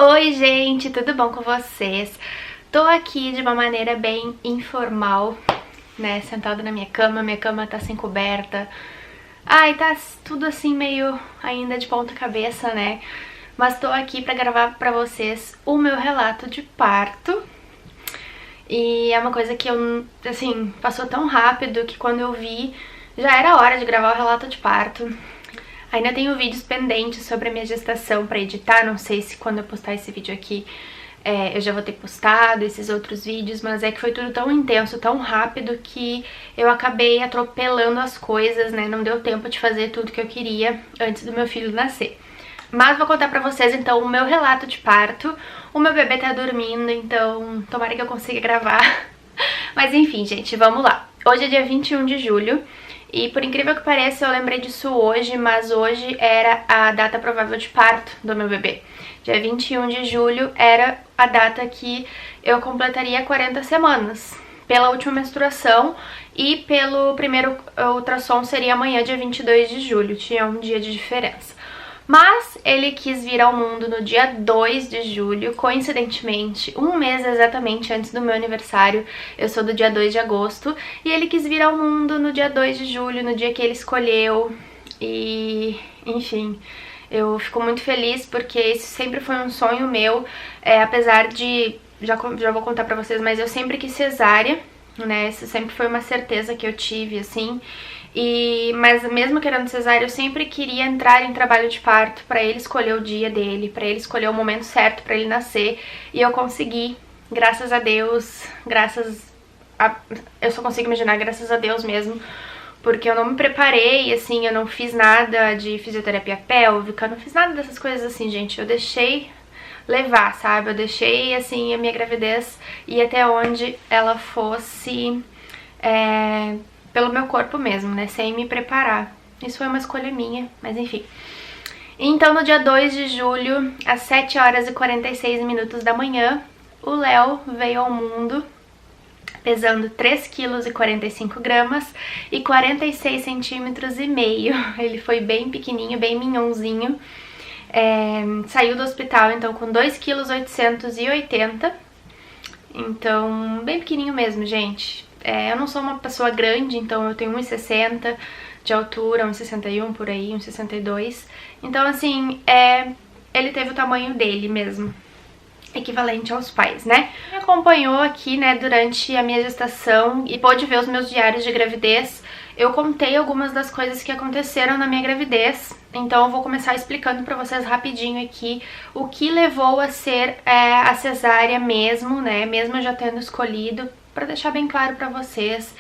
Oi gente, tudo bom com vocês? Tô aqui de uma maneira bem informal, né, sentada na minha cama tá sem coberta. Ai, tá tudo assim meio ainda de ponta cabeça, né? Mas tô aqui pra gravar pra vocês o meu relato de parto. E é uma coisa que eu, assim, passou tão rápido que quando eu vi, já era hora de gravar o relato de parto. Ainda tenho vídeos pendentes sobre a minha gestação pra editar, não sei se quando eu postar esse vídeo aqui eu já vou ter postado esses outros vídeos, mas é que foi tudo tão intenso, tão rápido que eu acabei atropelando as coisas, né? Não deu tempo de fazer tudo que eu queria antes do meu filho nascer. Mas vou contar pra vocês então o meu relato de parto. O meu bebê tá dormindo, então tomara que eu consiga gravar. Mas enfim, gente, vamos lá. Hoje é dia 21 de julho. E por incrível que pareça, eu lembrei disso hoje, mas hoje era a data provável de parto do meu bebê. Dia 21 de julho era a data que eu completaria 40 semanas. Pela última menstruação e pelo primeiro ultrassom seria amanhã, dia 22 de julho. Tinha um dia de diferença. Mas ele quis vir ao mundo no dia 2 de julho, coincidentemente, um mês exatamente antes do meu aniversário. Eu sou do dia 2 de agosto e ele quis vir ao mundo no dia 2 de julho, no dia que ele escolheu. E, enfim, eu fico muito feliz porque esse sempre foi um sonho meu, apesar de, já vou contar pra vocês, mas eu sempre quis cesárea, né? Isso sempre foi uma certeza que eu tive, assim. Mas mesmo querendo cesárea, eu sempre queria entrar em trabalho de parto pra ele escolher o dia dele, pra ele escolher o momento certo pra ele nascer. E eu consegui, graças a Deus, eu só consigo imaginar graças a Deus mesmo, porque eu não me preparei, assim, eu não fiz nada de fisioterapia pélvica, não fiz nada dessas coisas assim, gente. Eu deixei levar, sabe? Eu deixei, assim, a minha gravidez ir até onde ela fosse, pelo meu corpo mesmo, né? Sem me preparar. Isso foi uma escolha minha, mas enfim. Então, no dia 2 de julho, às 7 horas e 46 minutos da manhã, o Léo veio ao mundo pesando 3,45 kg e 46 centímetros e meio. Ele foi bem pequenininho, bem minhonzinho. Saiu do hospital, então, com 2,880 kg. Então, bem pequenininho mesmo, gente. Eu não sou uma pessoa grande, então eu tenho 1,60 de altura, 1,61 por aí, 1,62. Então, assim, ele teve o tamanho dele mesmo, equivalente aos pais, né? Me acompanhou aqui, né, durante a minha gestação e pôde ver os meus diários de gravidez. Eu contei algumas das coisas que aconteceram na minha gravidez, então eu vou começar explicando pra vocês rapidinho aqui o que levou a ser a cesárea mesmo, né, mesmo eu já tendo escolhido, pra deixar bem claro pra vocês.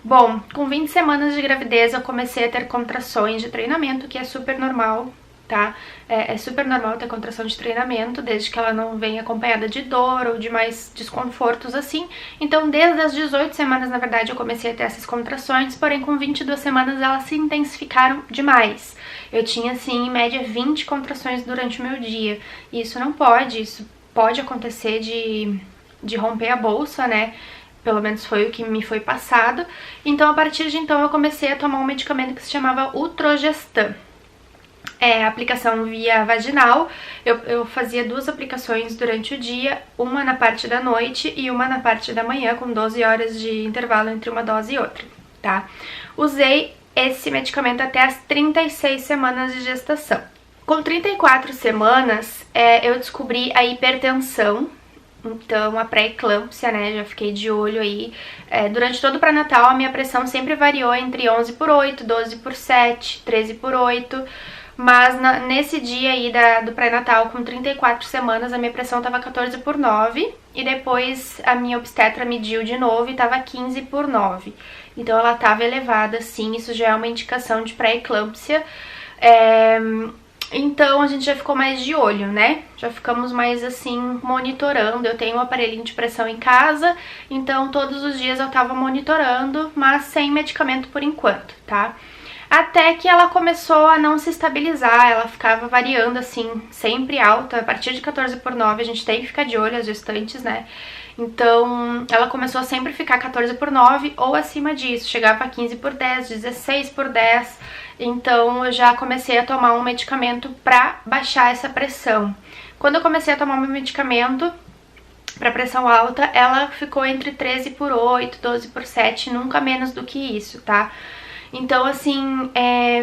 Bom, com 20 semanas de gravidez eu comecei a ter contrações de treinamento, que é super normal, tá? É super normal ter contração de treinamento, desde que ela não venha acompanhada de dor ou de mais desconfortos assim. Então, desde as 18 semanas, na verdade, eu comecei a ter essas contrações, porém com 22 semanas elas se intensificaram demais. Eu tinha, assim, em média 20 contrações durante o meu dia. E isso não pode, isso pode acontecer de romper a bolsa, né? Pelo menos foi o que me foi passado. Então, a partir de então, eu comecei a tomar um medicamento que se chamava Utrogestan. Aplicação via vaginal. Eu fazia 2 aplicações durante o dia, uma na parte da noite e uma na parte da manhã, com 12 horas de intervalo entre uma dose e outra, tá? Usei esse medicamento até as 36 semanas de gestação. Com 34 semanas, eu descobri a hipertensão. Então, a pré-eclâmpsia, né, já fiquei de olho aí. Durante todo o pré-natal, a minha pressão sempre variou entre 11/8, 12/7, 13/8. Mas nesse dia aí do pré-natal, com 34 semanas, a minha pressão tava 14/9. E depois a minha obstetra mediu de novo e tava 15/9. Então, ela tava elevada, sim, isso já é uma indicação de pré-eclâmpsia. Então a gente já ficou mais de olho, né? Já ficamos mais assim, monitorando. Eu tenho um aparelhinho de pressão em casa, então todos os dias eu tava monitorando, mas sem medicamento por enquanto, tá? Até que ela começou a não se estabilizar, ela ficava variando assim, sempre alta. A partir de 14/9 a gente tem que ficar de olho, as gestantes, né? Então, ela começou a sempre ficar 14/9 ou acima disso, chegava a 15/10, 16/10. Então, eu já comecei a tomar um medicamento pra baixar essa pressão. Quando eu comecei a tomar meu medicamento para pressão alta, ela ficou entre 13/8, 12/7, nunca menos do que isso, tá? Então, assim,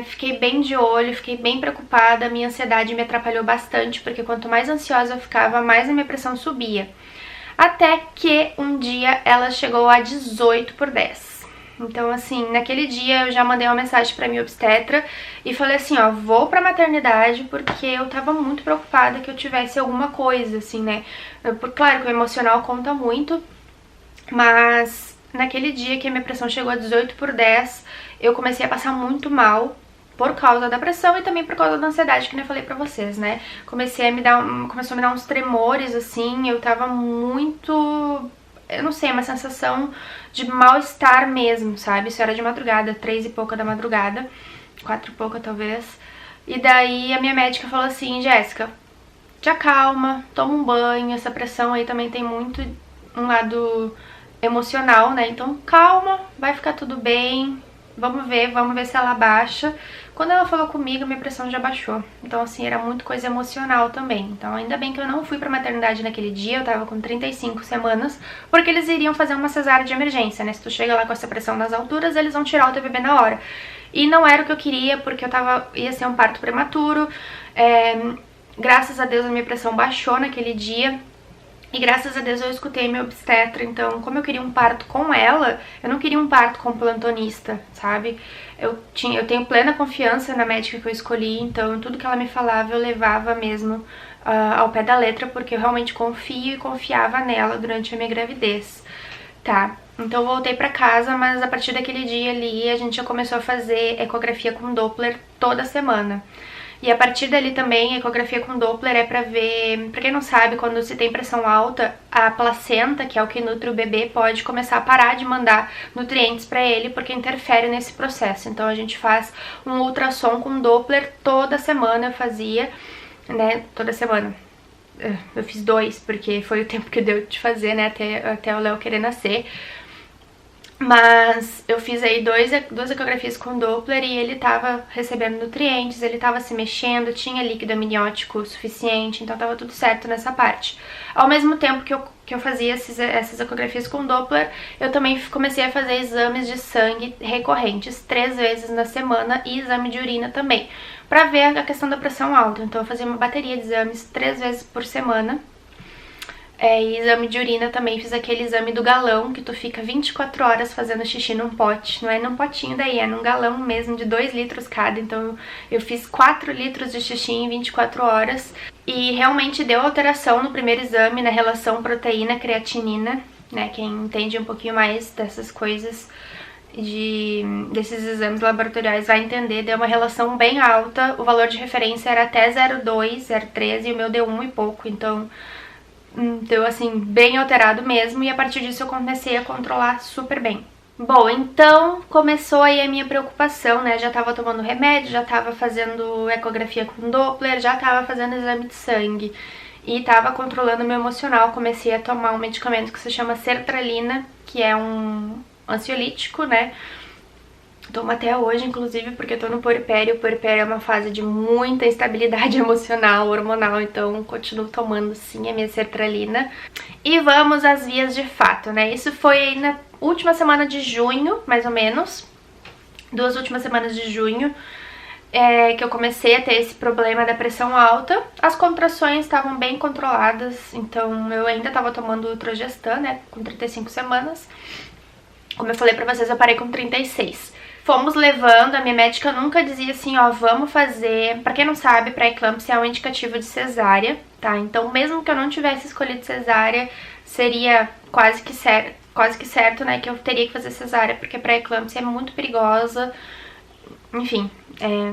fiquei bem de olho, fiquei bem preocupada, a minha ansiedade me atrapalhou bastante, porque quanto mais ansiosa eu ficava, mais a minha pressão subia. Até que um dia ela chegou a 18/10. Então, assim, naquele dia eu já mandei uma mensagem pra minha obstetra e falei assim, ó, vou pra maternidade porque eu tava muito preocupada que eu tivesse alguma coisa, assim, né? Claro que o emocional conta muito, mas naquele dia que a minha pressão chegou a 18/10, eu comecei a passar muito mal por causa da pressão e também por causa da ansiedade, que eu falei pra vocês, né? Começou a me dar uns tremores, assim, eu tava muito... Eu não sei, uma sensação de mal-estar mesmo, sabe? Isso era de madrugada, 3 e pouca da madrugada, 4 e pouca talvez. E daí a minha médica falou assim, Jéssica, te acalma, toma um banho, essa pressão aí também tem muito um lado emocional, né? Então calma, vai ficar tudo bem, vamos ver se ela baixa. Quando ela falou comigo, minha pressão já baixou. Então, assim, era muito coisa emocional também. Então, ainda bem que eu não fui pra maternidade naquele dia, eu tava com 35 semanas, porque eles iriam fazer uma cesárea de emergência, né? Se tu chega lá com essa pressão nas alturas, eles vão tirar o teu bebê na hora. E não era o que eu queria, porque ia ser um parto prematuro. Graças a Deus a minha pressão baixou naquele dia. E graças a Deus eu escutei minha obstetra, então como eu queria um parto com ela, eu não queria um parto com plantonista, sabe? Eu tenho plena confiança na médica que eu escolhi, então tudo que ela me falava eu levava mesmo ao pé da letra, porque eu realmente confio e confiava nela durante a minha gravidez, tá? Então eu voltei pra casa, mas a partir daquele dia ali a gente já começou a fazer ecografia com Doppler toda semana. E a partir dali também, a ecografia com Doppler é pra ver... Pra quem não sabe, quando se tem pressão alta, a placenta, que é o que nutre o bebê, pode começar a parar de mandar nutrientes pra ele, porque interfere nesse processo. Então a gente faz um ultrassom com Doppler toda semana, eu fazia, né? Toda semana. Eu fiz 2, porque foi o tempo que deu de fazer, né? Até o Léo querer nascer. Mas eu fiz aí duas ecografias com Doppler e ele tava recebendo nutrientes, ele tava se mexendo, tinha líquido amniótico suficiente, então tava tudo certo nessa parte. Ao mesmo tempo que eu fazia essas ecografias com Doppler, eu também comecei a fazer exames de sangue recorrentes 3 vezes na semana e exame de urina também, pra ver a questão da pressão alta. Então eu fazia uma bateria de exames 3 vezes por semana. E exame de urina também, fiz aquele exame do galão, que tu fica 24 horas fazendo xixi num pote. Não é num potinho daí, é num galão mesmo, de 2 litros cada. Então eu fiz 4 litros de xixi em 24 horas. E realmente deu alteração no primeiro exame, na relação proteína-creatinina, né? Quem entende um pouquinho mais dessas coisas, desses exames laboratoriais, vai entender. Deu uma relação bem alta, o valor de referência era até 0,2, 0,3 e o meu deu 1 e pouco, então... Deu assim, bem alterado mesmo, e a partir disso eu comecei a controlar super bem. Bom, então começou aí a minha preocupação, né? Já tava tomando remédio, já tava fazendo ecografia com Doppler, já tava fazendo exame de sangue e tava controlando o meu emocional. Comecei a tomar um medicamento que se chama sertralina, que é um ansiolítico, né? Tomo até hoje, inclusive, porque eu tô no puerpério. O puerpério é uma fase de muita instabilidade emocional, hormonal, então continuo tomando sim a minha sertralina. E vamos às vias de fato, né? Isso foi na última semana de junho, mais ou menos, 2 últimas semanas de junho, que eu comecei a ter esse problema da pressão alta. As contrações estavam bem controladas, então eu ainda tava tomando Ultrogestan, né, com 35 semanas. Como eu falei pra vocês, eu parei com 36. Fomos levando, a minha médica nunca dizia assim, ó, vamos fazer... Pra quem não sabe, pré-eclâmpsia é um indicativo de cesárea, tá? Então, mesmo que eu não tivesse escolhido cesárea, seria quase que certo, né, que eu teria que fazer cesárea, porque pré-eclâmpsia é muito perigosa, enfim,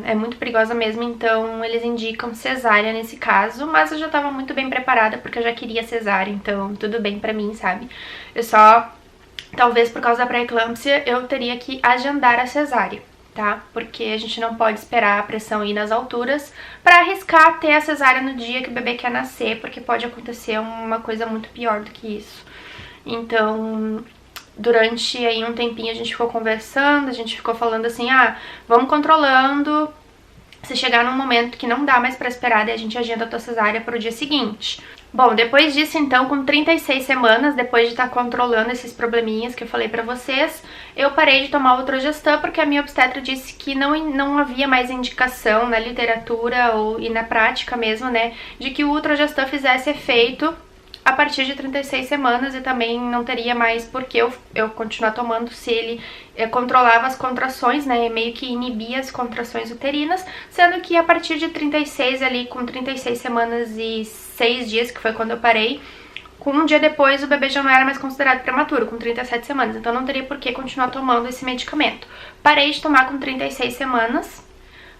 é muito perigosa mesmo, então eles indicam cesárea nesse caso, mas eu já tava muito bem preparada, porque eu já queria cesárea, então tudo bem pra mim, sabe? Eu só... Talvez por causa da pré-eclâmpsia eu teria que agendar a cesárea, tá? Porque a gente não pode esperar a pressão ir nas alturas pra arriscar ter a cesárea no dia que o bebê quer nascer, porque pode acontecer uma coisa muito pior do que isso. Então, durante aí um tempinho a gente ficou conversando, a gente ficou falando assim, vamos controlando. se chegar num momento que não dá mais pra esperar, daí a gente agenda a tua cesárea pro dia seguinte. Bom, depois disso, então, com 36 semanas, depois de estar controlando esses probleminhas que eu falei pra vocês, eu parei de tomar o Trogestan porque a minha obstetra disse que não havia mais indicação na literatura e na prática mesmo, né, de que o Trogestan fizesse efeito a partir de 36 semanas e também não teria mais por que eu continuar tomando se ele controlava as contrações, né, meio que inibia as contrações uterinas, sendo que a partir de 36 ali, com 36 semanas e 6 dias, que foi quando eu parei, com um dia depois o bebê já não era mais considerado prematuro, com 37 semanas, então não teria por que continuar tomando esse medicamento. Parei de tomar com 36 semanas.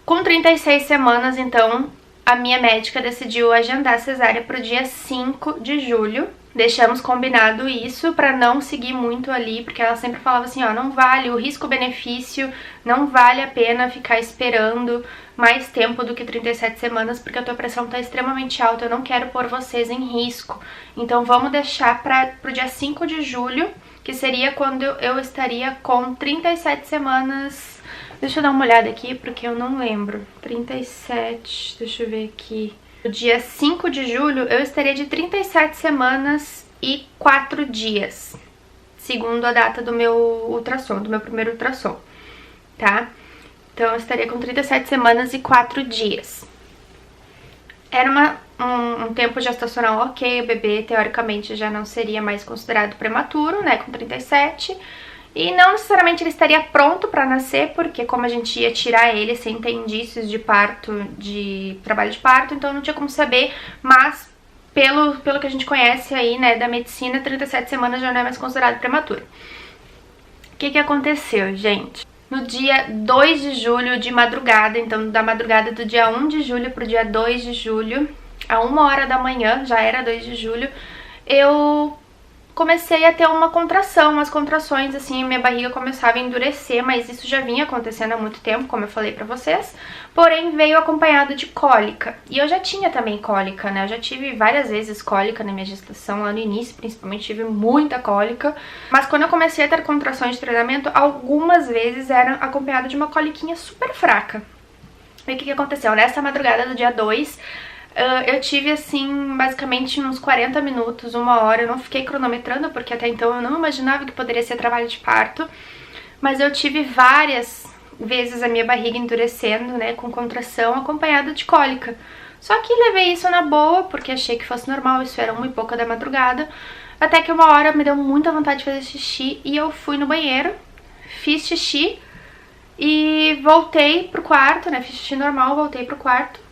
Com 36 semanas, então, a minha médica decidiu agendar a cesárea para o dia 5 de julho. Deixamos combinado isso para não seguir muito ali, porque ela sempre falava assim, ó, não vale o risco-benefício, não vale a pena ficar esperando mais tempo do que 37 semanas, porque a tua pressão tá extremamente alta, eu não quero pôr vocês em risco. Então vamos deixar pro dia 5 de julho, que seria quando eu estaria com 37 semanas... Deixa eu dar uma olhada aqui, porque eu não lembro. 37, deixa eu ver aqui. No dia 5 de julho, eu estaria de 37 semanas e 4 dias. Segundo a data do meu ultrassom, do meu primeiro ultrassom, tá? Então, eu estaria com 37 semanas e 4 dias. Era um tempo gestacional ok, o bebê, teoricamente, já não seria mais considerado prematuro, né, com 37. E não necessariamente ele estaria pronto para nascer, porque como a gente ia tirar ele sem ter indícios de parto, de trabalho de parto, então não tinha como saber, mas pelo que a gente conhece aí, né, da medicina, 37 semanas já não é mais considerado prematuro. O que aconteceu, gente? No dia 2 de julho, de madrugada, então da madrugada do dia 1 de julho pro dia 2 de julho, a 1h da manhã, já era 2 de julho, eu comecei a ter uma contração, umas contrações, assim, minha barriga começava a endurecer, mas isso já vinha acontecendo há muito tempo, como eu falei pra vocês, porém veio acompanhado de cólica. E eu já tinha também cólica, né, eu já tive várias vezes cólica na minha gestação, lá no início principalmente tive muita cólica, mas quando eu comecei a ter contrações de treinamento, algumas vezes eram acompanhado de uma coliquinha super fraca. E o que aconteceu? Nessa madrugada do dia 2, eu tive, assim, basicamente uns 40 minutos, 1h, eu não fiquei cronometrando, porque até então eu não imaginava que poderia ser trabalho de parto, mas eu tive várias vezes a minha barriga endurecendo, né, com contração, acompanhada de cólica. Só que levei isso na boa, porque achei que fosse normal, isso era 1h da madrugada, até que 1h me deu muita vontade de fazer xixi, e eu fui no banheiro, fiz xixi, e voltei pro quarto, né, fiz xixi normal, voltei pro quarto.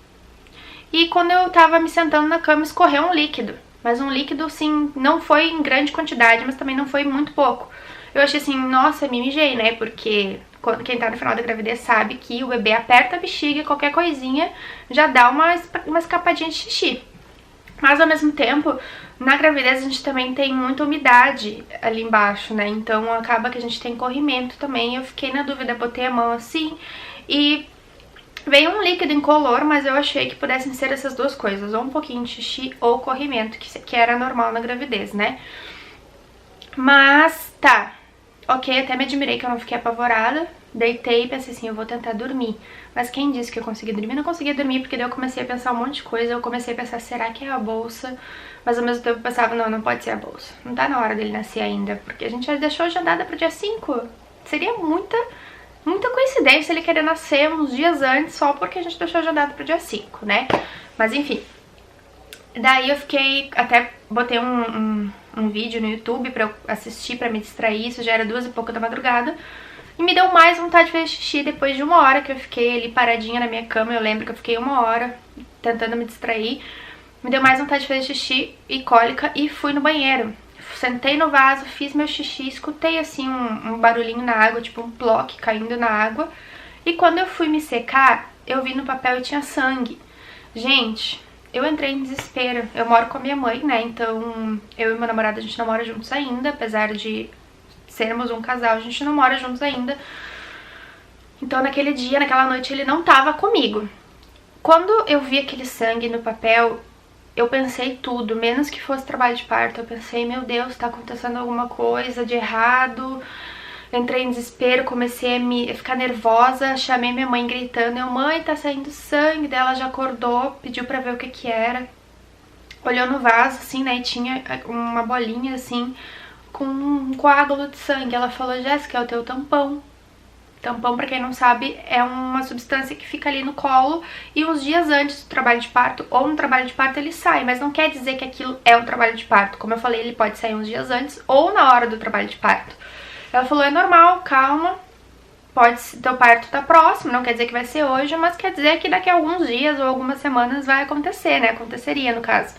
E quando eu tava me sentando na cama, escorreu um líquido. Mas um líquido, assim, não foi em grande quantidade, mas também não foi muito pouco. Eu achei assim, nossa, me mijei, né? Porque quem tá no final da gravidez sabe que o bebê aperta a bexiga e qualquer coisinha já dá uma escapadinha de xixi. Mas ao mesmo tempo, na gravidez a gente também tem muita umidade ali embaixo, né? Então acaba que a gente tem corrimento também. Eu fiquei na dúvida, botei a mão assim e... veio um líquido incolor, mas eu achei que pudessem ser essas duas coisas, ou um pouquinho de xixi ou corrimento, que era normal na gravidez, né? Mas, tá, ok, até me admirei que eu não fiquei apavorada, deitei e pensei assim, eu vou tentar dormir. Mas quem disse que eu consegui dormir? Eu não conseguia dormir, porque daí eu comecei a pensar um monte de coisa, eu comecei a pensar, será que é a bolsa? Mas ao mesmo tempo eu pensava, não, não pode ser a bolsa, não tá na hora dele nascer ainda, porque a gente já deixou agendada pro dia 5, seria muita coincidência ele querer nascer uns dias antes só porque a gente deixou agendado pro dia 5, né? Mas enfim. Daí eu fiquei... até botei um vídeo no YouTube pra eu assistir, pra me distrair. Isso já era 2h da madrugada. E me deu mais vontade de fazer xixi depois de 1h que eu fiquei ali paradinha na minha cama. Eu lembro que eu fiquei 1h tentando me distrair. Me deu mais vontade de fazer xixi e cólica e fui no banheiro. Sentei no vaso, fiz meu xixi, escutei assim um barulhinho na água, tipo um ploque caindo na água. E quando eu fui me secar, eu vi no papel e tinha sangue. Gente, eu entrei em desespero. Eu moro com a minha mãe, né? Então eu e meu namorado, a gente não mora juntos ainda. Apesar de sermos um casal, a gente não mora juntos ainda. Então naquele dia, naquela noite, ele não tava comigo. Quando eu vi aquele sangue no papel... eu pensei tudo, menos que fosse trabalho de parto. Eu pensei, meu Deus, tá acontecendo alguma coisa de errado. Eu entrei em desespero, comecei a ficar nervosa, chamei minha mãe gritando, mãe, tá saindo sangue, daí ela já acordou, pediu pra ver o que que era. Olhou no vaso, assim, né, e tinha uma bolinha, assim, com um coágulo de sangue. Ela falou, Jéssica, é o teu tampão. Tampão, pra quem não sabe, é uma substância que fica ali no colo e uns dias antes do trabalho de parto ou no trabalho de parto ele sai, mas não quer dizer que aquilo é um trabalho de parto. Como eu falei, ele pode sair uns dias antes ou na hora do trabalho de parto. Ela falou, é normal, calma, teu parto tá próximo, não quer dizer que vai ser hoje, mas quer dizer que daqui a alguns dias ou algumas semanas vai acontecer, né? Aconteceria, no caso.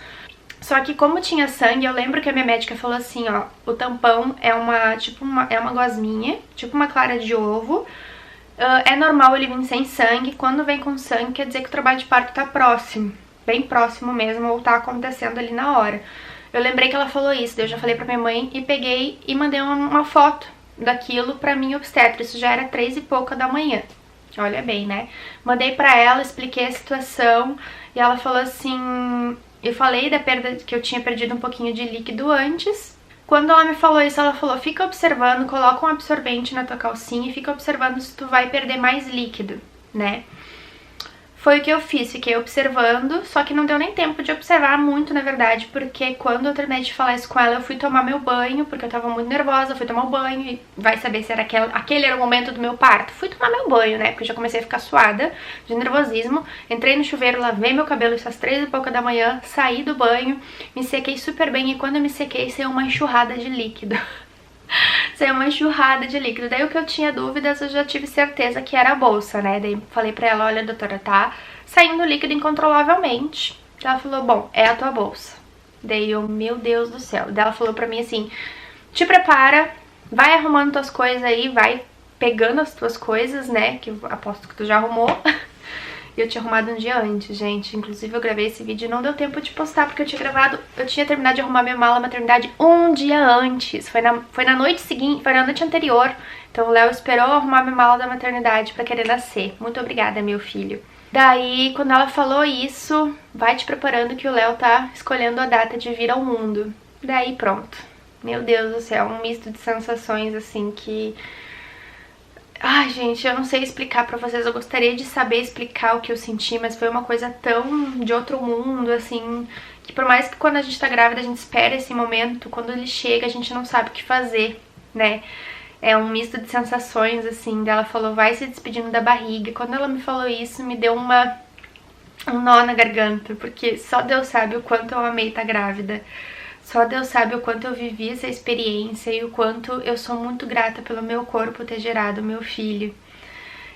Só que como tinha sangue, eu lembro que a minha médica falou assim, ó, o tampão é uma gosminha, tipo uma clara de ovo. É normal ele vir sem sangue, quando vem com sangue quer dizer que o trabalho de parto tá próximo, bem próximo mesmo, ou tá acontecendo ali na hora. Eu lembrei que ela falou isso, daí eu já falei pra minha mãe e peguei e mandei uma foto daquilo pra minha obstetra, isso já era 3 e pouca da manhã. Olha bem, né? Mandei pra ela, expliquei a situação e ela falou assim... Eu falei da perda, que eu tinha perdido um pouquinho de líquido antes. Quando ela me falou isso, ela falou, fica observando, coloca um absorvente na tua calcinha e fica observando se tu vai perder mais líquido, né? Foi o que eu fiz, fiquei observando, só que não deu nem tempo de observar muito, na verdade, porque quando eu terminei de falar isso com ela, eu fui tomar meu banho, porque eu tava muito nervosa, fui tomar o banho e vai saber se era aquele era o momento do meu parto. Fui tomar meu banho, né, porque eu já comecei a ficar suada de nervosismo, entrei no chuveiro, lavei meu cabelo às 3 e pouca da manhã, saí do banho, me sequei super bem e quando eu me sequei, saiu uma enxurrada de líquido. Saiu uma enxurrada de líquido. Daí o que eu tinha dúvidas, eu já tive certeza que era a bolsa, né? Daí falei pra ela, olha, doutora, tá saindo líquido incontrolavelmente. Ela falou, bom, é a tua bolsa. Daí eu, meu Deus do céu. Daí ela falou pra mim assim, te prepara, vai arrumando tuas coisas aí, vai pegando as tuas coisas, né? Que eu aposto que tu já arrumou. E eu tinha arrumado um dia antes, gente. Inclusive eu gravei esse vídeo e não deu tempo de postar, porque eu tinha terminado de arrumar minha mala maternidade um dia antes. Foi na noite seguinte, foi na noite anterior. Então o Léo esperou arrumar minha mala da maternidade pra querer nascer. Muito obrigada, meu filho. Daí, quando ela falou isso, vai te preparando que o Léo tá escolhendo a data de vir ao mundo. Daí pronto. Meu Deus do céu, um misto de sensações assim que... Ai, gente, eu não sei explicar pra vocês, eu gostaria de saber explicar o que eu senti, mas foi uma coisa tão de outro mundo, assim, que por mais que quando a gente tá grávida a gente espera esse momento, quando ele chega a gente não sabe o que fazer, né? É um misto de sensações, assim, dela falou, vai se despedindo da barriga. Quando ela me falou isso, me deu um nó na garganta, porque só Deus sabe o quanto eu amei estar grávida. Só Deus sabe o quanto eu vivi essa experiência e o quanto eu sou muito grata pelo meu corpo ter gerado meu filho.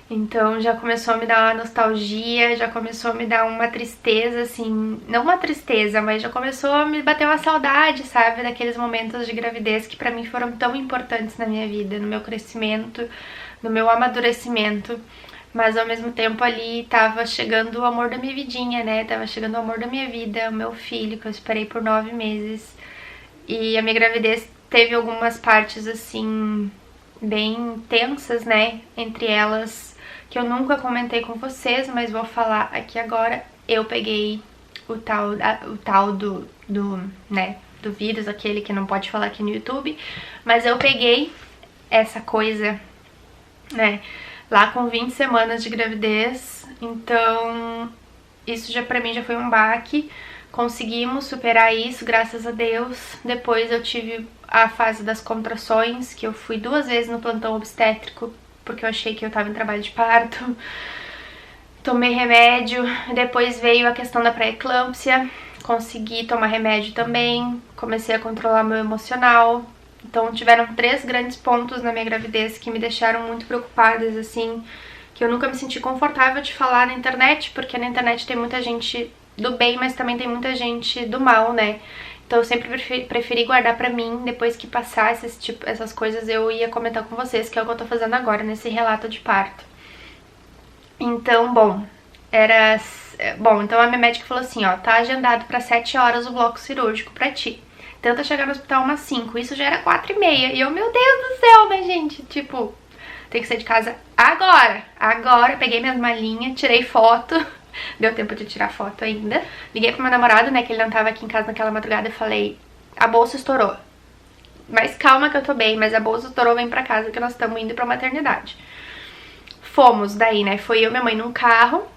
Então já começou a me dar uma nostalgia, já começou a me dar uma tristeza, assim, não uma tristeza, mas já começou a me bater uma saudade, sabe, daqueles momentos de gravidez que pra mim foram tão importantes na minha vida, no meu crescimento, no meu amadurecimento. Mas ao mesmo tempo ali tava chegando o amor da minha vidinha, né, tava chegando o amor da minha vida, o meu filho, que eu esperei por 9 meses. E a minha gravidez teve algumas partes, assim, bem tensas, né? Entre elas, que eu nunca comentei com vocês, mas vou falar aqui agora. Eu peguei o tal do vírus, aquele que não pode falar aqui no YouTube. Mas eu peguei essa coisa, né? Lá com 20 semanas de gravidez. Então, isso já pra mim já foi um baque. Conseguimos superar isso, graças a Deus. Depois eu tive a fase das contrações, que eu fui 2 vezes no plantão obstétrico, porque eu achei que eu tava em trabalho de parto. Tomei remédio, depois veio a questão da pré-eclâmpsia, consegui tomar remédio também, comecei a controlar meu emocional. Então tiveram 3 grandes pontos na minha gravidez que me deixaram muito preocupadas, assim, que eu nunca me senti confortável de falar na internet, porque na internet tem muita gente do bem, mas também tem muita gente do mal, né? Então eu sempre preferi guardar pra mim, depois que passar essas coisas eu ia comentar com vocês, que é o que eu tô fazendo agora nesse relato de parto. Então, então a minha médica falou assim, ó, tá agendado pra 7 horas o bloco cirúrgico pra ti. Tenta chegar no hospital umas 5, isso já era 4h30, e eu, meu Deus do céu, né, gente? Tipo, tem que sair de casa agora, peguei minhas malinhas, tirei foto. Deu tempo de tirar foto ainda. Liguei pro meu namorado, né, que ele não tava aqui em casa naquela madrugada e falei, a bolsa estourou. mais calma que eu tô bem, mas a bolsa estourou, vem pra casa que nós estamos indo pra maternidade. Fomos daí, né? Foi eu e minha mãe num carro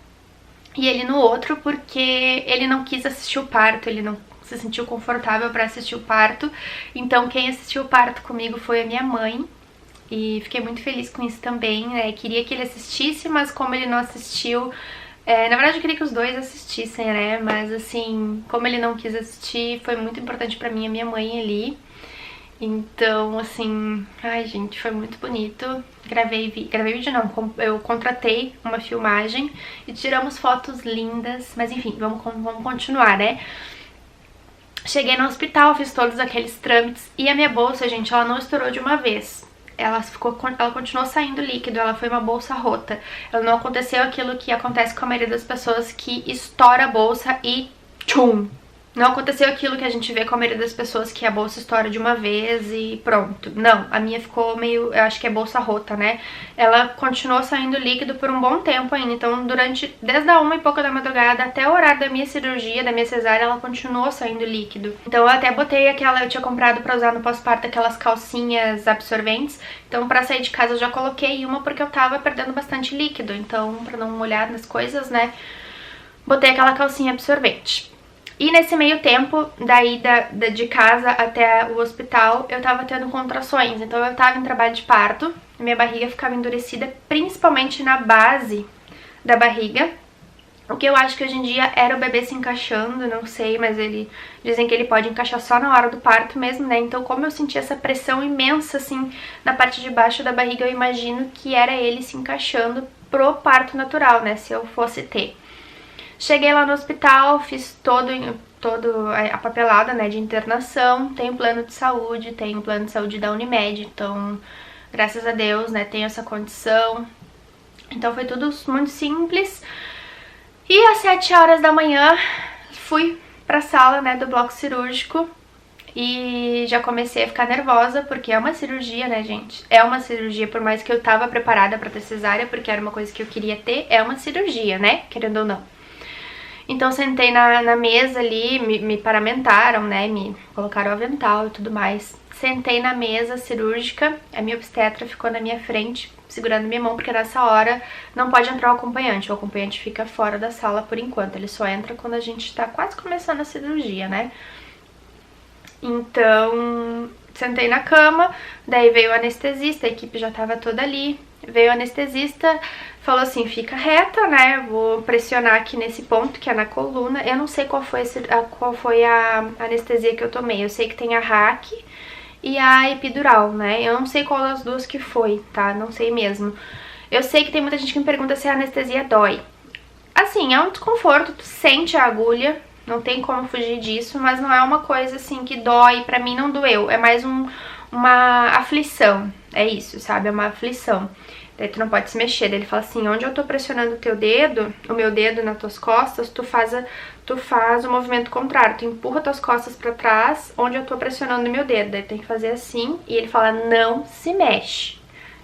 e ele no outro, porque ele não quis assistir o parto, ele não se sentiu confortável pra assistir o parto. Então quem assistiu o parto comigo foi a minha mãe. E fiquei muito feliz com isso também, né? Queria que ele assistisse, mas como ele não assistiu... na verdade eu queria que os dois assistissem, né? Mas assim, como ele não quis assistir, foi muito importante pra mim a minha mãe ali. Então, assim... Ai, gente, foi muito bonito. Gravei vídeo não, eu contratei uma filmagem e tiramos fotos lindas. Mas enfim, vamos continuar, né? Cheguei no hospital, fiz todos aqueles trâmites e a minha bolsa, gente, ela não estourou de uma vez. Ela continuou saindo líquido, ela foi uma bolsa rota. Ela não aconteceu aquilo que acontece com a maioria das pessoas, que estoura a bolsa e tchum! Não aconteceu aquilo que a gente vê com a maioria das pessoas, que a bolsa estoura de uma vez e pronto. Não, a minha ficou meio, eu acho que é bolsa rota, né? Ela continuou saindo líquido por um bom tempo ainda. Então, desde a 1h pouca da madrugada até o horário da minha cirurgia, da minha cesárea, ela continuou saindo líquido. Então, eu até botei eu tinha comprado pra usar no pós-parto aquelas calcinhas absorventes. Então, pra sair de casa eu já coloquei uma porque eu tava perdendo bastante líquido. Então, pra não molhar nas coisas, né? Botei aquela calcinha absorvente. E nesse meio tempo, daí de casa até o hospital, eu tava tendo contrações. Então eu tava em trabalho de parto, minha barriga ficava endurecida, principalmente na base da barriga. O que eu acho que hoje em dia era o bebê se encaixando, não sei, mas dizem que ele pode encaixar só na hora do parto mesmo, né? Então como eu senti essa pressão imensa, assim, na parte de baixo da barriga, eu imagino que era ele se encaixando pro parto natural, né? Se eu fosse ter. Cheguei lá no hospital, fiz todo a papelada, né, de internação, tenho plano de saúde, tenho plano de saúde da Unimed, então, graças a Deus, né, tenho essa condição. Então foi tudo muito simples. E às 7 horas da manhã fui pra sala, né, do bloco cirúrgico e já comecei a ficar nervosa, porque é uma cirurgia, né, gente? É uma cirurgia, por mais que eu tava preparada pra ter cesárea, porque era uma coisa que eu queria ter, é uma cirurgia, né, querendo ou não. Então sentei na mesa ali, me paramentaram, né, me colocaram o avental e tudo mais. Sentei na mesa cirúrgica, a minha obstetra ficou na minha frente, segurando minha mão, porque nessa hora não pode entrar o acompanhante fica fora da sala por enquanto, ele só entra quando a gente tá quase começando a cirurgia, né. Então, sentei na cama, daí veio o anestesista, a equipe já tava toda ali, veio o anestesista, falou assim, fica reta, né, eu vou pressionar aqui nesse ponto, que é na coluna. Eu não sei qual foi a anestesia que eu tomei, eu sei que tem a RAC e a epidural, né, eu não sei qual das duas que foi, tá, não sei mesmo. Eu sei que tem muita gente que me pergunta se a anestesia dói. Assim, é um desconforto, tu sente a agulha, não tem como fugir disso, mas não é uma coisa assim que dói, pra mim não doeu, é mais uma aflição, é isso, sabe, é uma aflição. Daí tu não pode se mexer, daí ele fala assim, onde eu tô pressionando o meu dedo nas tuas costas, tu faz o movimento contrário, tu empurra tuas costas pra trás, onde eu tô pressionando o meu dedo, daí tem que fazer assim, e ele fala, não se mexe,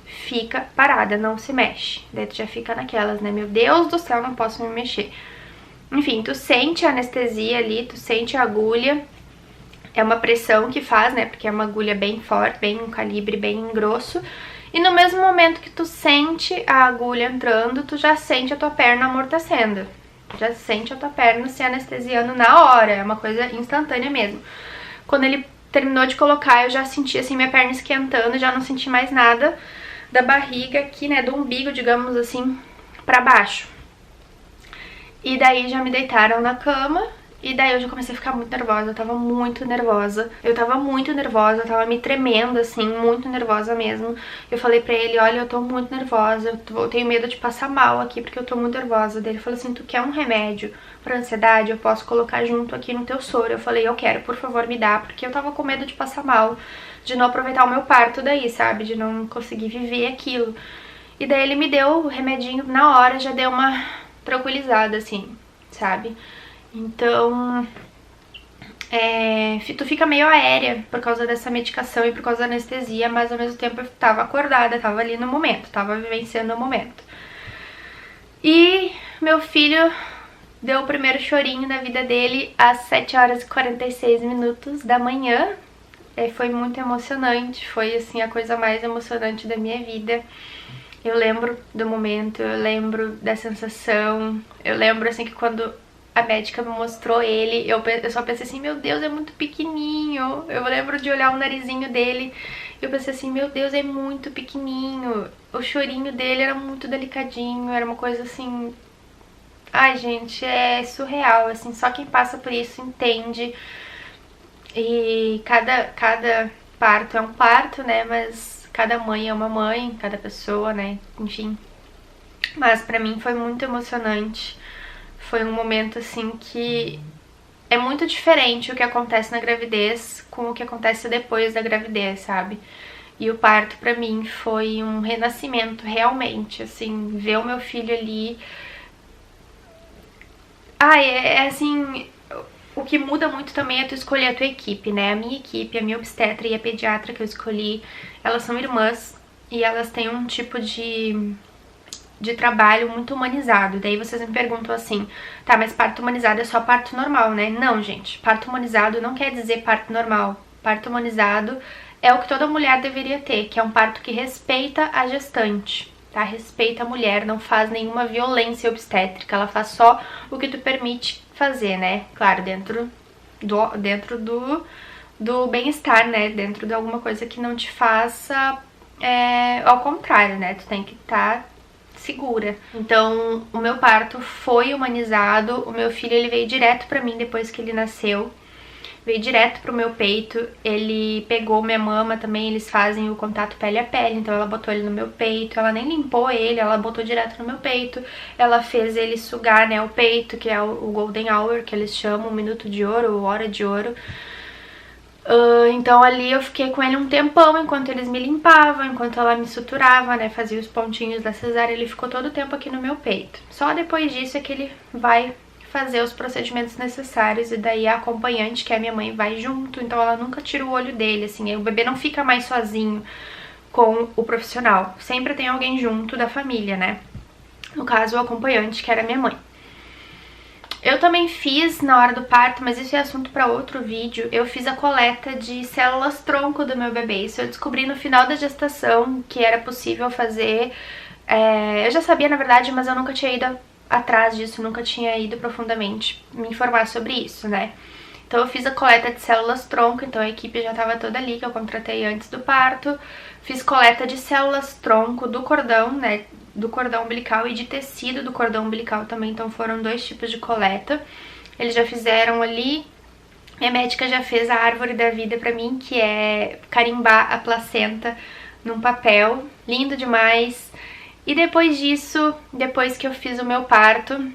fica parada, não se mexe. Daí tu já fica naquelas, né, meu Deus do céu, não posso me mexer. Enfim, tu sente a anestesia ali, tu sente a agulha, é uma pressão que faz, né, porque é uma agulha bem forte, bem um calibre bem grosso, e no mesmo momento que tu sente a agulha entrando, tu já sente a tua perna amortecendo, já sente a tua perna se anestesiando na hora, é uma coisa instantânea mesmo. Quando ele terminou de colocar, eu já senti assim minha perna esquentando, já não senti mais nada da barriga aqui, né, do umbigo, digamos assim, pra baixo. E daí já me deitaram na cama, e daí eu já comecei a ficar muito nervosa, eu tava muito nervosa. Eu tava me tremendo, assim, muito nervosa mesmo. Eu falei pra ele, olha, eu tô muito nervosa, eu tenho medo de passar mal aqui, porque eu tô muito nervosa. Daí ele falou assim, tu quer um remédio pra ansiedade? Eu posso colocar junto aqui no teu soro. Eu falei, eu quero, por favor, me dá, porque eu tava com medo de passar mal, de não aproveitar o meu parto daí, sabe? De não conseguir viver aquilo. E daí ele me deu o remedinho na hora, já deu uma tranquilizada, assim, sabe? Então, tu fica meio aérea por causa dessa medicação e por causa da anestesia, mas ao mesmo tempo eu tava acordada, tava ali no momento, tava vivenciando o momento. E meu filho deu o primeiro chorinho na vida dele às 7 horas e 46 minutos da manhã. foi muito emocionante, foi assim a coisa mais emocionante da minha vida. Eu lembro do momento, eu lembro da sensação, eu lembro assim que quando a médica me mostrou ele, eu só pensei assim, meu Deus, é muito pequenininho. Eu lembro de olhar o narizinho dele, eu pensei assim, meu Deus, é muito pequenininho. O chorinho dele era muito delicadinho, era uma coisa assim... Ai, gente, é surreal, assim, só quem passa por isso entende. E cada parto é um parto, né, mas cada mãe é uma mãe, cada pessoa, né, enfim. Mas pra mim foi muito emocionante. Foi um momento, assim, que é muito diferente o que acontece na gravidez com o que acontece depois da gravidez, sabe? E o parto pra mim foi um renascimento, realmente, assim, ver o meu filho ali... assim... O que muda muito também é tu escolher a tua equipe, né? A minha equipe, a minha obstetra e a pediatra que eu escolhi, elas são irmãs e elas têm um tipo de trabalho muito humanizado. Daí vocês me perguntam assim, tá, mas parto humanizado é só parto normal, né? Não, gente, parto humanizado não quer dizer parto normal. Parto humanizado é o que toda mulher deveria ter, que é um parto que respeita a gestante, tá? Respeita a mulher, não faz nenhuma violência obstétrica, ela faz só o que tu permite fazer, né? Claro, dentro do bem-estar, né? Dentro de alguma coisa que não te faça ao contrário, né? Tu tem que estar segura. Então, o meu parto foi humanizado, o meu filho ele veio direto pra mim depois que ele nasceu. Veio direto pro meu peito, ele pegou minha mama também, eles fazem o contato pele a pele, então ela botou ele no meu peito, ela nem limpou ele, ela botou direto no meu peito, ela fez ele sugar, né, o peito, que é o golden hour, que eles chamam, o minuto de ouro, hora de ouro. Então ali eu fiquei com ele um tempão, enquanto eles me limpavam, enquanto ela me suturava, né, fazia os pontinhos da cesárea, ele ficou todo o tempo aqui no meu peito. Só depois disso é que ele vai fazer os procedimentos necessários e daí a acompanhante, que é a minha mãe, vai junto, então ela nunca tira o olho dele, assim, o bebê não fica mais sozinho com o profissional, sempre tem alguém junto da família, né? No caso, o acompanhante, que era a minha mãe. Eu também fiz na hora do parto, mas isso é assunto para outro vídeo, eu fiz a coleta de células tronco do meu bebê, isso eu descobri no final da gestação que era possível fazer, eu já sabia na verdade, mas eu nunca tinha ido atrás disso, nunca tinha ido profundamente me informar sobre isso, né? Então eu fiz a coleta de células tronco, então a equipe já estava toda ali, que eu contratei antes do parto. Fiz coleta de células tronco do cordão, né? Do cordão umbilical e de tecido do cordão umbilical também, então foram 2 tipos de coleta. Eles já fizeram ali, minha médica já fez a árvore da vida pra mim, que é carimbar a placenta num papel, lindo demais. E depois disso, depois que eu fiz o meu parto,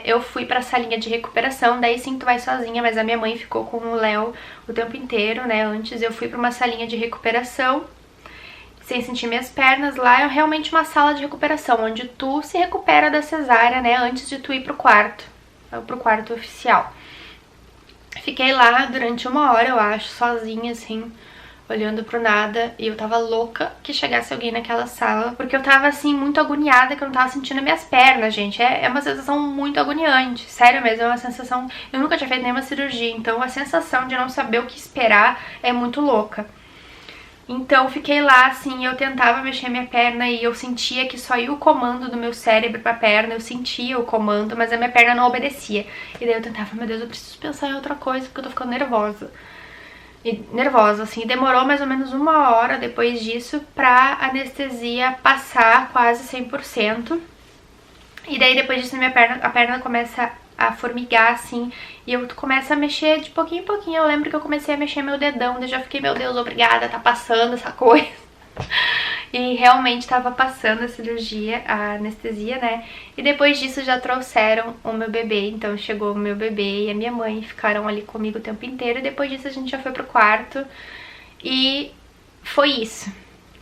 eu fui pra salinha de recuperação, daí sim tu vai sozinha, mas a minha mãe ficou com o Léo o tempo inteiro, né? Antes eu fui pra uma salinha de recuperação, sem sentir minhas pernas. Lá é realmente uma sala de recuperação, onde tu se recupera da cesárea, né? Antes de tu ir pro quarto oficial. Fiquei lá durante 1 hora, eu acho, sozinha, assim, olhando pro nada, e eu tava louca que chegasse alguém naquela sala, porque eu tava, assim, muito agoniada, que eu não tava sentindo minhas pernas, gente. É uma sensação muito agoniante, sério mesmo, é uma sensação... Eu nunca tinha feito nenhuma cirurgia, então a sensação de não saber o que esperar é muito louca. Então fiquei lá, assim, eu tentava mexer minha perna e eu sentia que só ia o comando do meu cérebro pra perna, eu sentia o comando, mas a minha perna não obedecia. E daí eu tentava, meu Deus, eu preciso pensar em outra coisa, porque eu tô ficando nervosa. Assim, demorou mais ou menos 1 hora depois disso pra anestesia passar quase 100%. E daí depois disso a perna começa a formigar, assim, e eu começo a mexer de pouquinho em pouquinho. Eu lembro que eu comecei a mexer meu dedão, daí já fiquei, meu Deus, obrigada, tá passando essa coisa. E realmente tava passando a cirurgia, a anestesia, né? E depois disso já trouxeram o meu bebê, então chegou o meu bebê e a minha mãe, ficaram ali comigo o tempo inteiro. E depois disso a gente já foi pro quarto e foi isso,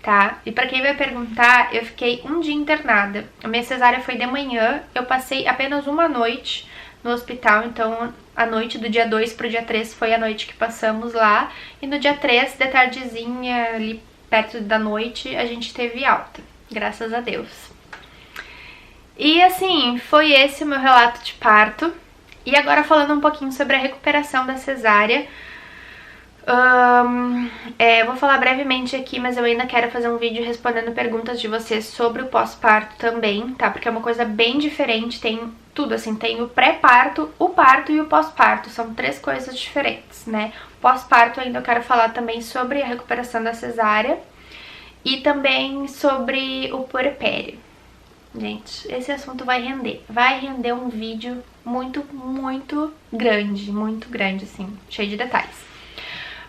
tá? E pra quem vai perguntar, eu fiquei 1 dia internada. A minha cesárea foi de manhã, eu passei apenas 1 noite no hospital, então a noite do dia 2 pro dia 3 foi a noite que passamos lá. E no dia 3, de tardezinha, ali perto da noite, a gente teve alta, graças a Deus. E assim, foi esse o meu relato de parto. E agora falando um pouquinho sobre a recuperação da cesárea. Eu vou falar brevemente aqui, mas eu ainda quero fazer um vídeo respondendo perguntas de vocês sobre o pós-parto também, tá? Porque é uma coisa bem diferente, tem tudo assim, tem o pré-parto, o parto e o pós-parto, são 3 coisas diferentes, né? Pós-parto ainda eu quero falar também sobre a recuperação da cesárea e também sobre o puerpério. Gente, esse assunto vai render um vídeo muito grande, assim, cheio de detalhes.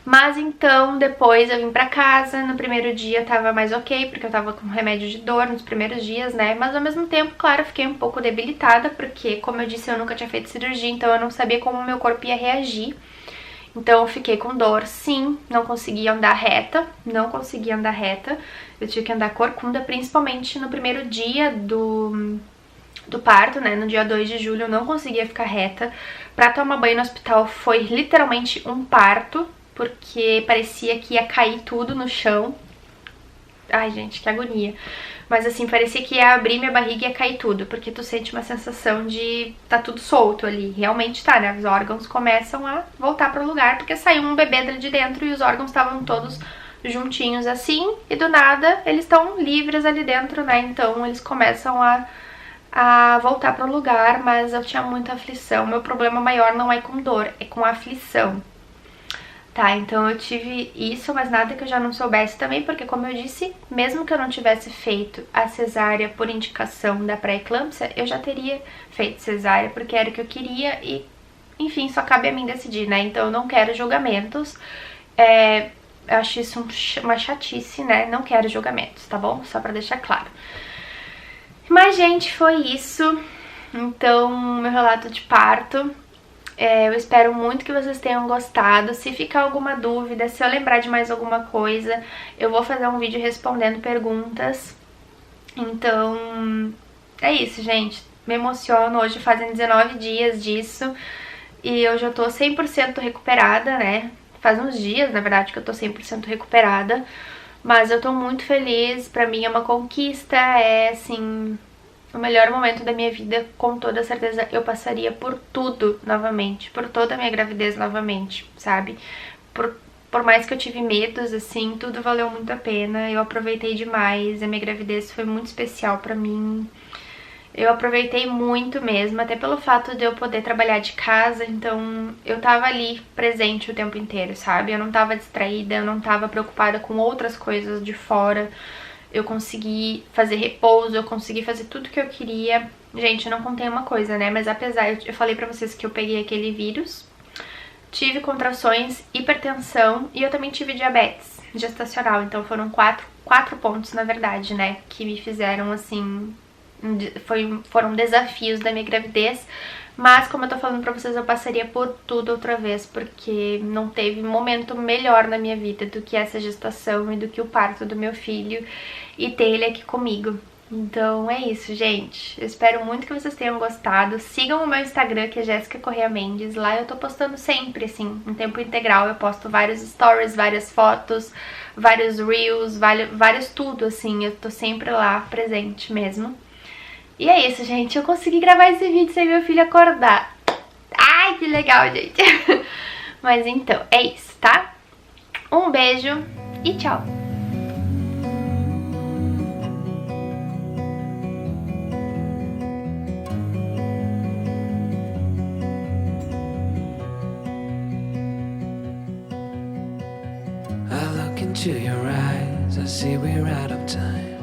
Mas então, depois eu vim pra casa, no primeiro dia eu tava mais ok, porque eu tava com remédio de dor nos primeiros dias, né? Mas ao mesmo tempo, claro, eu fiquei um pouco debilitada, porque, como eu disse, eu nunca tinha feito cirurgia, então eu não sabia como o meu corpo ia reagir. Então eu fiquei com dor, sim, não conseguia andar reta, eu tive que andar corcunda, principalmente no primeiro dia do parto, né, no dia 2 de julho eu não conseguia ficar reta. Pra tomar banho no hospital foi literalmente um parto, porque parecia que ia cair tudo no chão. Ai, gente, que agonia. Mas assim, parecia que ia abrir minha barriga e ia cair tudo, porque tu sente uma sensação de tá tudo solto ali. Realmente tá, né? Os órgãos começam a voltar pro lugar, porque saiu um bebê dali de dentro e os órgãos estavam todos juntinhos assim, e do nada eles estão livres ali dentro, né? Então eles começam a voltar pro lugar, mas eu tinha muita aflição. Meu problema maior não é com dor, é com aflição. Tá, então eu tive isso, mas nada que eu já não soubesse também, porque como eu disse, mesmo que eu não tivesse feito a cesárea por indicação da pré-eclâmpsia, eu já teria feito cesárea, porque era o que eu queria e, enfim, só cabe a mim decidir, né? Então eu não quero julgamentos, eu acho isso uma chatice, né? Não quero julgamentos, tá bom? Só pra deixar claro. Mas, gente, foi isso. Então, meu relato de parto. Eu espero muito que vocês tenham gostado. Se ficar alguma dúvida, se eu lembrar de mais alguma coisa, eu vou fazer um vídeo respondendo perguntas. Então, é isso, gente. Me emociono. Hoje fazem 19 dias disso e eu já tô 100% recuperada, né? Faz uns dias, na verdade, que eu tô 100% recuperada. Mas eu tô muito feliz. Pra mim é uma conquista, é assim... o melhor momento da minha vida, com toda certeza eu passaria por tudo novamente, por toda a minha gravidez novamente, sabe? Por mais que eu tive medos, assim, tudo valeu muito a pena, eu aproveitei demais, a minha gravidez foi muito especial pra mim. Eu aproveitei muito mesmo, até pelo fato de eu poder trabalhar de casa, então eu tava ali presente o tempo inteiro, sabe? Eu não tava distraída, eu não tava preocupada com outras coisas de fora. Eu consegui fazer repouso, eu consegui fazer tudo que eu queria. Gente, eu não contei uma coisa, né? Mas apesar, eu falei pra vocês que eu peguei aquele vírus, tive contrações, hipertensão e eu também tive diabetes gestacional. Então foram quatro pontos, na verdade, né? Que me fizeram, assim... foram desafios da minha gravidez. Mas, como eu tô falando pra vocês, eu passaria por tudo outra vez, porque não teve momento melhor na minha vida do que essa gestação e do que o parto do meu filho e ter ele aqui comigo. Então é isso, gente. Eu espero muito que vocês tenham gostado. Sigam o meu Instagram, que é Jéssica Correia Mendes. Lá eu tô postando sempre, assim, em tempo integral. Eu posto vários stories, várias fotos, vários reels, vários tudo, assim. Eu tô sempre lá, presente mesmo. E é isso, gente. Eu consegui gravar esse vídeo sem meu filho acordar. Ai, que legal, gente. Mas então, é isso, tá? Um beijo e tchau. I look into your eyes, I see we're out of time.